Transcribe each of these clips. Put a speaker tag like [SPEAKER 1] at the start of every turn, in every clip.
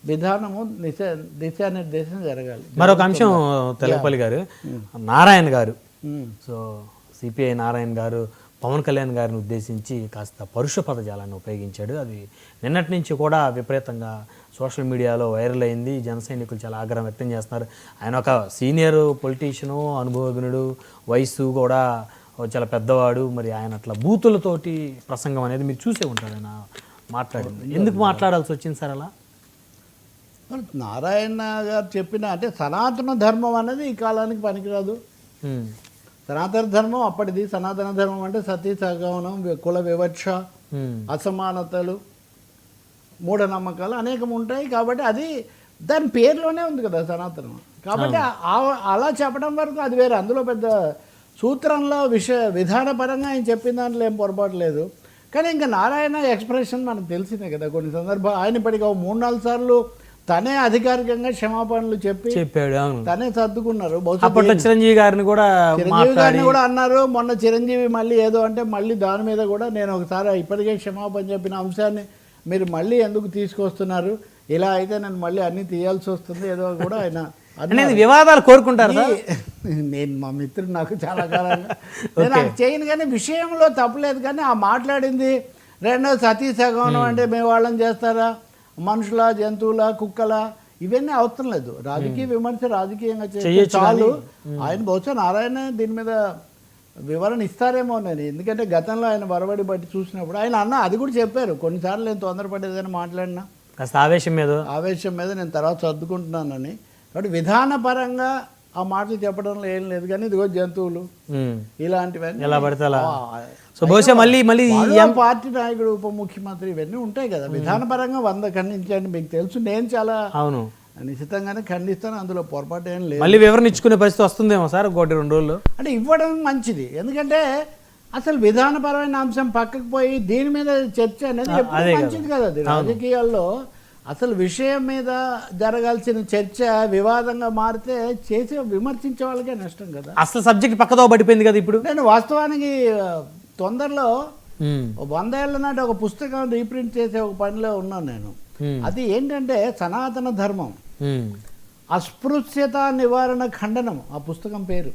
[SPEAKER 1] విధానము దిశానిర్దేశం జరగాలి.
[SPEAKER 2] మరొక అంశం తెలపల్లి గారు, నారాయణ గారు, సో సిపిఐ నారాయణ గారు పవన్ కళ్యాణ్ గారిని ఉద్దేశించి కాస్త పరుష పదజాలాన్ని ఉపయోగించాడు. అది నిన్నటి నుంచి కూడా విపరీతంగా సోషల్ మీడియాలో వైరల్ అయింది. జన సైనికులు చాలా ఆగ్రహం వ్యక్తం చేస్తున్నారు. ఆయన ఒక సీనియర్ పొలిటీషియను, అనుభవజ్ఞుడు, వయసు కూడా చాలా పెద్దవాడు. మరి ఆయన అట్లా బూతులతోటి ప్రసంగం అనేది మీరు చూసే ఉంటారు. ఆయన మాట్లాడింది ఎందుకు మాట్లాడాల్సి వచ్చింది సార్ అలా?
[SPEAKER 1] నారాయణ గారు చెప్పిన అంటే సనాతన ధర్మం అనేది ఈ కాలానికి పనికిరాదు. సనాతన ధర్మం అప్పటిది. సనాతన ధర్మం అంటే సతీ సహగమనం, కుల వివక్ష, అసమానతలు, మూఢనమ్మకాలు అనేకం ఉంటాయి. కాబట్టి అది దాని పేరులోనే ఉంది కదా సనాతనం. కాబట్టి అలా చెప్పడం వరకు అది వేరే. అందులో పెద్ద సూత్రంలో విధానపరంగా ఆయన చెప్పిన దాంట్లో ఏం పొరపాటు లేదు. కానీ ఇంకా నారాయణ ఎక్స్ప్రెషన్ మనకు తెలిసిందే కదా. కొన్ని సందర్భాలు ఆయన ఇప్పటికి 3-4 సార్లు తనే అధికారికంగా క్షమాపణలు చెప్పాడు. తనే సర్దుకున్నారు.
[SPEAKER 2] చిరంజీవి గారిని కూడా
[SPEAKER 1] అన్నారు. మొన్న చిరంజీవి మళ్ళీ ఏదో అంటే మళ్ళీ దాని మీద కూడా నేను ఒకసారి ఇప్పటికే క్షమాపణ చెప్పిన అంశాన్ని మీరు మళ్ళీ ఎందుకు తీసుకొస్తున్నారు, ఇలా అయితే నేను మళ్ళీ అన్ని తీయాల్సి వస్తుంది ఏదో కూడా ఆయన
[SPEAKER 2] వివాదాలు కోరుకుంటారు.
[SPEAKER 1] నేను మా మిత్రుడు నాకు చాలా కాలంగా నేను చేయను కానీ విషయంలో తప్పలేదు. కానీ ఆ మాట్లాడింది రెండో సతీ సగమనం అంటే మేము వాళ్ళని చేస్తారా, మనుషుల, జంతువుల, కుక్కల, ఇవన్నీ అవసరం లేదు. రాజకీయ విమర్శ రాజకీయంగా చేస్తే చాలు. ఆయన బహుశా నారాయణ దీని మీద వివరణ ఇస్తారేమో నేను. ఎందుకంటే గతంలో ఆయన వరవడి బట్టి చూసినప్పుడు ఆయన అది కూడా చెప్పారు. కొన్నిసార్లు నేను తొందరపడేదని మాట్లాడినా
[SPEAKER 2] ఆవేశం
[SPEAKER 1] మీద నేను తర్వాత సర్దుకుంటున్నానని. కాబట్టి విధానపరంగా ఆ మాటలు చెప్పడంలో ఏం లేదు. కానీ ఇదిగో జంతువులు ఇలాంటివన్నీ
[SPEAKER 2] ఎలా పడితే అలా. సో బహుశా మళ్ళీ
[SPEAKER 1] పార్టీ నాయకుడు, ఉప ముఖ్యమంత్రి ఇవన్నీ ఉంటాయి కదా. విధానపరంగా 100 ఖండించండి. మీకు తెలుసు నేను చాలా నిశ్చితంగానే ఖండిస్తాను. అందులో పొరపాటు ఏం లేదు.
[SPEAKER 2] మళ్ళీ వివరణ ఇచ్చుకునే పరిస్థితి వస్తుందేమో సార్ 1-2 రోజులు.
[SPEAKER 1] అంటే ఇవ్వడం మంచిది. ఎందుకంటే అసలు విధానపరమైన అంశం పక్కకు పోయి దీని మీద చర్చ అనేది ఎప్పుడు మంచిది కదా. అది రాజకీయాల్లో అసలు విషయం మీద జరగాల్సిన చర్చ వివాదంగా మారితే విమర్శించే వాళ్ళకే నష్టం కదా.
[SPEAKER 2] అసలు సబ్జెక్ట్ పక్కదో పడిపోయింది కదా. ఇప్పుడు
[SPEAKER 1] నేను వాస్తవానికి తొందరలో 100 ఏళ్ల నాటి ఒక పుస్తకం రీప్రింట్ చేసే ఒక పనిలో ఉన్నాను నేను. అది ఏంటంటే సనాతన ధర్మం అస్పృశ్యత నివారణ ఖండనం. ఆ పుస్తకం పేరు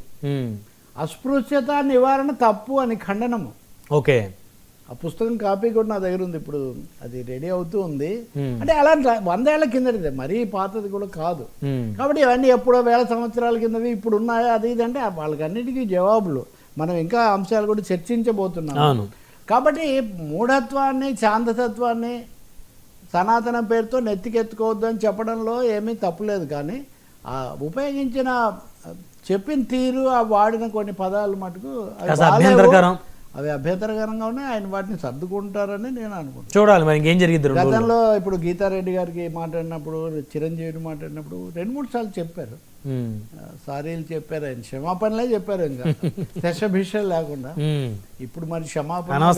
[SPEAKER 1] అస్పృశ్యత నివారణ తప్పు అని ఖండనము.
[SPEAKER 2] ఓకే.
[SPEAKER 1] ఆ పుస్తకం కాపీ కూడా నా దగ్గర ఉంది. ఇప్పుడు అది రెడీ అవుతూ ఉంది. అంటే అలాంటి 100 ఏళ్ల కిందటిదే, మరీ పాతది కూడా కాదు. కాబట్టి ఇవన్నీ ఎప్పుడో 1000 సంవత్సరాల కిందవి ఇప్పుడు ఉన్నాయా అది ఇది అంటే వాళ్ళకన్నిటికీ జవాబులు. మనం ఇంకా అంశాలు కూడా చర్చించబోతున్నాం. కాబట్టి మూఢత్వాన్ని, శాంతతత్వాన్ని సనాతన పేరుతో నెత్తికెత్తుకోవద్దు అని చెప్పడంలో ఏమీ తప్పులేదు. కానీ ఆ ఉపయోగించిన చెప్పిన తీరు, ఆ వాడిన కొన్ని పదాలు మటుకు అవి అభ్యంతరకరంగా ఉన్నాయి. ఆయన వాటిని సర్దుకుంటారని నేను అనుకుంటున్నాను.
[SPEAKER 2] చూడాలి మరి ఇంకేం జరిగింది.
[SPEAKER 1] గతంలో ఇప్పుడు గీతారెడ్డి గారికి మాట్లాడినప్పుడు, చిరంజీవిని మాట్లాడినప్పుడు 2-3 సార్లు చెప్పారు, సారీలు చెప్పారు, ఆయన క్షమాపణలే చెప్పారు. ఇంకా దశభిష లేకుండా. ఇప్పుడు మరి క్షమాపణ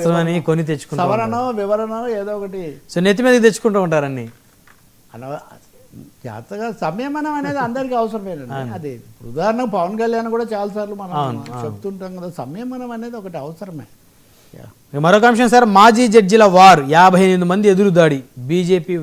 [SPEAKER 1] సవరణో వివరణో ఏదో ఒకటి
[SPEAKER 2] నెత్తి మీద తెచ్చుకుంటూ ఉంటారని
[SPEAKER 1] జాగ్రత్తగా సంయమనం అనేది అందరికీ అవసరమేనండి. అది ఉదాహరణకు పవన్ కళ్యాణ్ కూడా చాలాసార్లు మనం చెప్తుంటాం కదా, సంయమనం అనేది ఒకటి అవసరమే.
[SPEAKER 2] మరొక అంశం సార్, మాజీ జడ్జిల వార్ 58 మంది ఎదురుదాడి. బీజేపీ